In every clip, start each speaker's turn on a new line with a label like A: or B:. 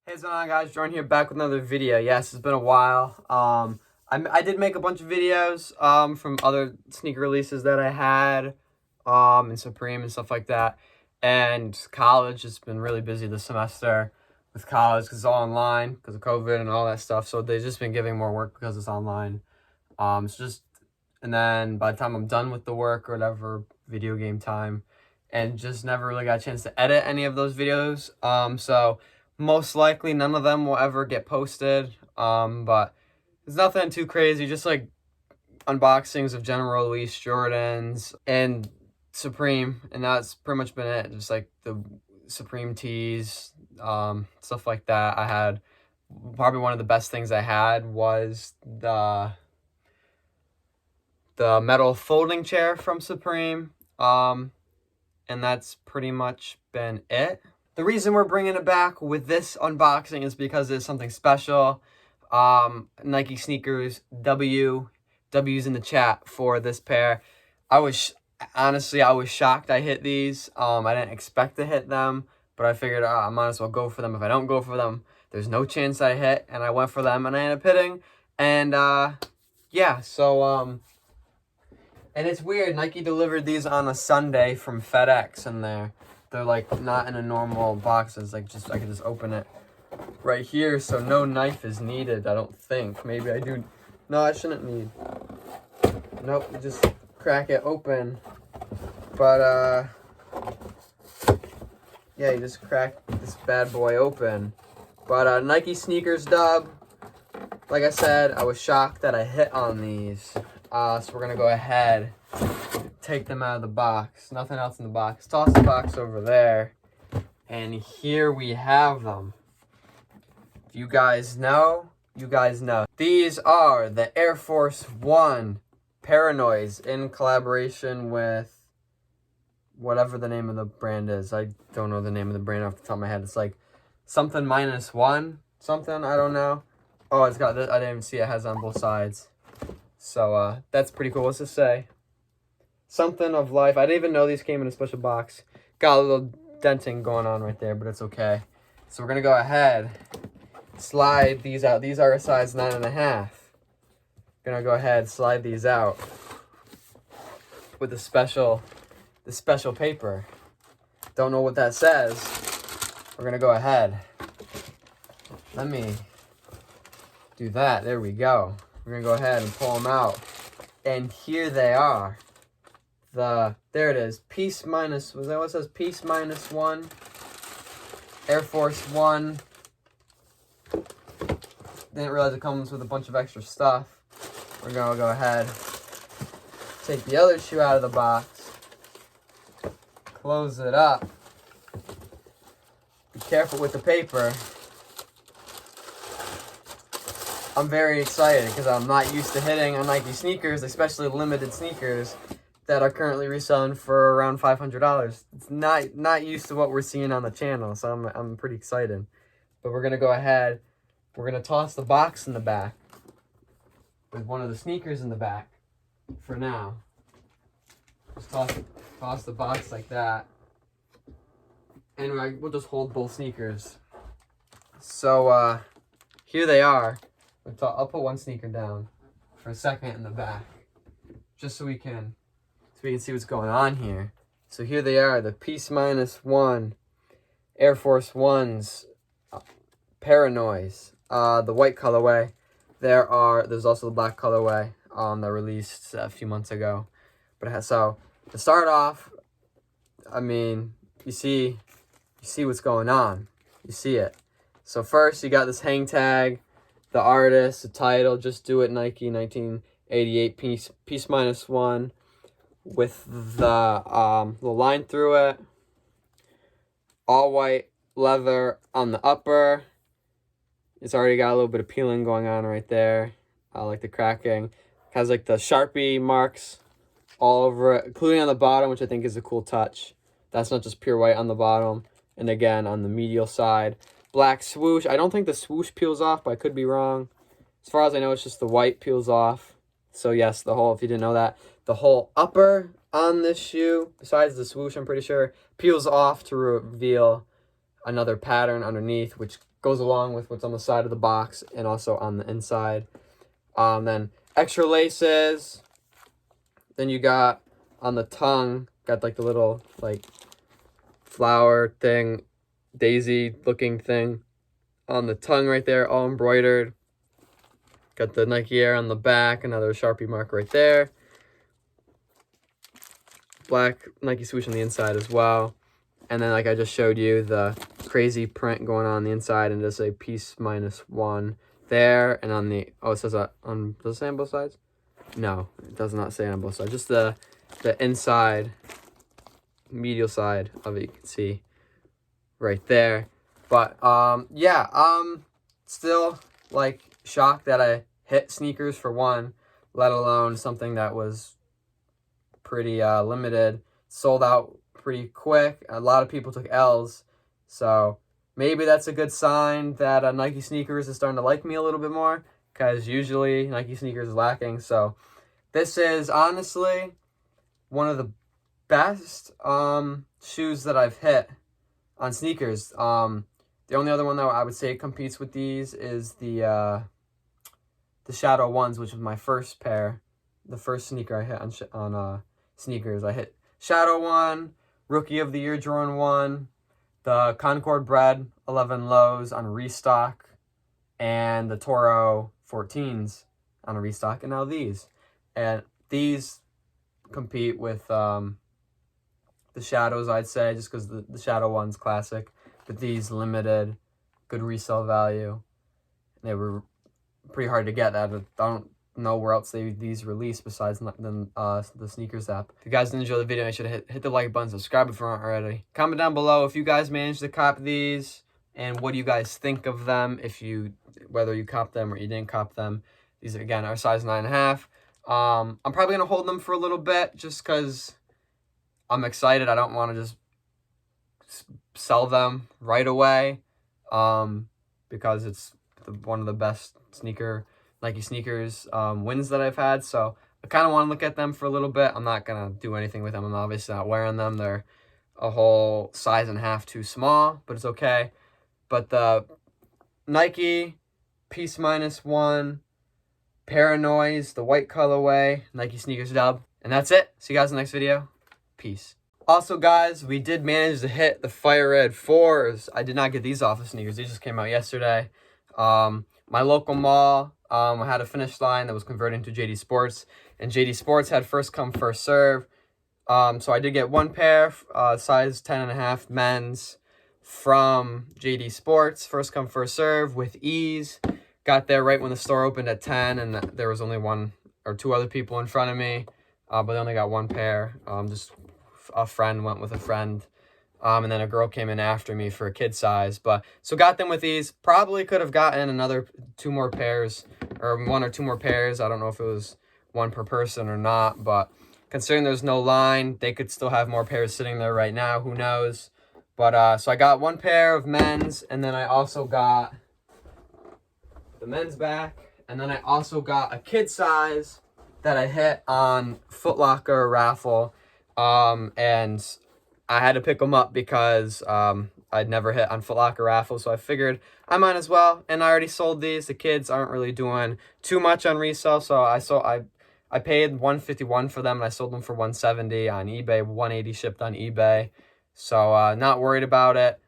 A: Hey, what's going on, guys? Jordan here, back with another video. Yes, it's been a while. I did make a bunch of videos from other sneaker releases that I had and Supreme and stuff like that. And college has been really busy this semester with college because it's all online because of COVID and all that stuff. So they've just been giving more work because it's online. And then by the time I'm done with the work or whatever, video game time, and just never really got a chance to edit any of those videos. So most likely none of them will ever get posted. But it's nothing too crazy, just like unboxings of general release Jordans and Supreme, and that's pretty much been it. Just like the Supreme tees, stuff like that. I had probably one of the best things I had was the metal folding chair from Supreme. And that's pretty much been it. The reason we're bringing it back with this unboxing is because it's something special. Nike SNKRS W. W's in the chat for this pair. Honestly, I was shocked I hit these. I didn't expect to hit them, but I figured I might as well go for them. If I don't go for them, there's no chance I hit, and I went for them, and I ended up hitting. And yeah, so and it's weird, Nike delivered these on a Sunday from FedEx, and they're like not in a normal box. It's like I can just open it right here, so no knife is needed, I don't think. Maybe I do. No, I shouldn't need. Nope, you just crack it open. But yeah, you just crack this bad boy open. But Nike SNKRS W. Like I said, I was shocked that I hit on these. So we're going to go ahead, take them out of the box. Nothing else in the box. Toss the box over there. And here we have them. If you guys know, you guys know. These are the Air Force 1 Paranoids in collaboration with whatever the name of the brand is. I don't know the name of the brand off the top of my head. It's like something -1. Something, I don't know. Oh, it's got this. I didn't even see it has on both sides. So, that's pretty cool. What's this say? Something of life. I didn't even know these came in a special box. Got a little denting going on right there, but it's okay. So we're going to go ahead, slide these out. These are a size 9.5. Going to go ahead, slide these out with the special paper. Don't know what that says. We're going to go ahead. Let me do that. There we go. We're going to go ahead and pull them out. And here they are. There it is. Was that what it says? Peaceminusone. Air Force 1. Didn't realize it comes with a bunch of extra stuff. We're going to go ahead. Take the other shoe out of the box. Close it up. Be careful with the paper. I'm very excited because I'm not used to hitting on Nike sneakers, especially limited sneakers that are currently reselling for around $500. It's not used to what we're seeing on the channel, so I'm pretty excited. But we're gonna go ahead. We're gonna toss the box in the back with one of the sneakers in the back for now. Just toss the box like that, and we'll just hold both sneakers. So here they are. I'll put one sneaker down for a second in the back, just so we can see what's going on here. So here they are, the Peaceminusone Air Force 1s Paranoids, the white colorway. There's also the black colorway that released a few months ago. But so to start off, I mean, you see what's going on. You see it. So first, you got this hang tag. The artist, the title, Just Do It Nike 1988 Peaceminusone with the line through it. All white leather on the upper. It's already got a little bit of peeling going on right there. I like the cracking. Has like the Sharpie marks all over it, including on the bottom, which I think is a cool touch. That's not just pure white on the bottom. And again, on the medial side. Black swoosh. I don't think the swoosh peels off, but I could be wrong. As far as I know, it's just the white peels off. So yes, if you didn't know that, the whole upper on this shoe, besides the swoosh, I'm pretty sure, peels off to reveal another pattern underneath, which goes along with what's on the side of the box and also on the inside. Then extra laces. Then you got on the tongue, got like the little like flower thing, daisy looking thing on the tongue right there, all embroidered. Got the Nike Air on the back, another Sharpie mark right there. Black Nike swoosh on the inside as well. And then like I just showed you, the crazy print going on the inside, and just a Peaceminusone there. And on the, oh, it says that on, does it say on both sides? No, it does not say on both sides. Just the inside, medial side of it, you can see right there. But yeah, still like shocked that I hit sneakers for one, let alone something that was pretty limited. Sold out pretty quick. A lot of people took L's, so maybe that's a good sign that Nike sneakers is starting to like me a little bit more, because usually Nike sneakers is lacking. So this is honestly one of the best shoes that I've hit on sneakers. The only other one that I would say competes with these is the Shadow ones, which was my first pair, the first sneaker I hit on sneakers. I hit Shadow 1, Rookie of the Year Jordan 1, the Concord Bread 11 lows on restock, and the Toro 14s on a restock, and now these. And these compete with the Shadows, I'd say, just because the Shadow one's classic, but these limited, good resale value. They were pretty hard to get. I don't know where else these release besides the sneakers app. If you guys did enjoy the video, make sure to hit the like button, subscribe if you aren't already. Comment down below if you guys managed to cop these and what do you guys think of them, whether you cop them or you didn't cop them. These again are size 9.5. I'm probably gonna hold them for a little bit just because I'm excited. I don't want to just sell them right away because it's one of the best Nike sneakers wins that I've had. So I kind of want to look at them for a little bit. I'm not gonna do anything with them. I'm obviously not wearing them. They're a whole size and a half too small, but it's okay. But the Nike Peaceminusone Paranoise, the white colorway, Nike SNKRS W. And that's it. See you guys in the next video. Peace. Also, guys, we did manage to hit the Fire Red 4s. I did not get these off of sneakers. These just came out yesterday. My local mall had a finish line that was converting to JD Sports, and JD Sports had first come, first serve. So I did get one pair, size 10.5 men's from JD Sports, first come, first serve with ease. Got there right when the store opened at 10, and there was only one or two other people in front of me, but they only got one pair. Just a friend went with a friend. And then a girl came in after me for a kid size. So got them with these. Probably could have gotten another 2 more pairs, or 1 or 2 more pairs. I don't know if it was 1 per person or not, but considering there's no line, they could still have more pairs sitting there right now. Who knows? But so I got 1 pair of men's, and then I also got the men's back, and then I also got a kid size that I hit on Foot Locker raffle, and I had to pick them up because I'd never hit on Foot Locker raffle, so I figured I might as well. And I already sold these. The kids aren't really doing too much on resale, so I paid $151 for them, and I sold them for $170 on eBay, $180 shipped on eBay. So not worried about it.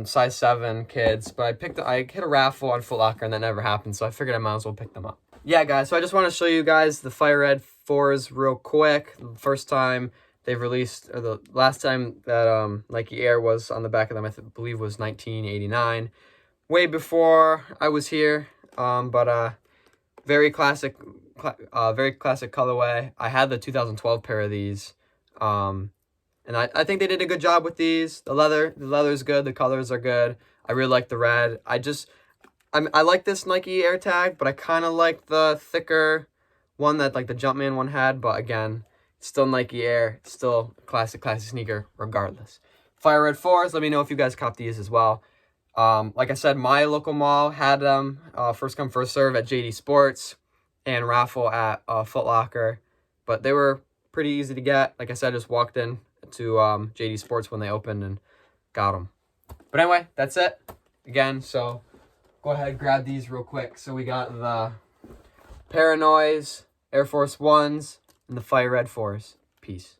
A: Size 7 kids, but I hit a raffle on Foot Locker, and that never happened, so I figured I might as well pick them up. Yeah, guys, so I just want to show you guys the Fire Red 4s real quick. The first time they've released, or the last time that Nike Air was on the back of them, I believe was 1989, way before I was here. But very classic colorway. I had the 2012 pair of these, and I think they did a good job with these. The leather's good. The colors are good. I really like the red. I like this Nike Air tag, but I kind of like the thicker one that like the Jumpman one had. But again, still Nike Air, still classic sneaker regardless. Fire Red 4s, let me know if you guys cop these as well. Like I said, my local mall had them first come, first serve at JD Sports and raffle at Foot Locker. But they were pretty easy to get. Like I said, I just walked in to JD Sports when they opened and got them. But anyway, that's it. again. So go ahead, grab these real quick. So we got the Paranoids, Air Force Ones, and the Fire Red 4s. Peace.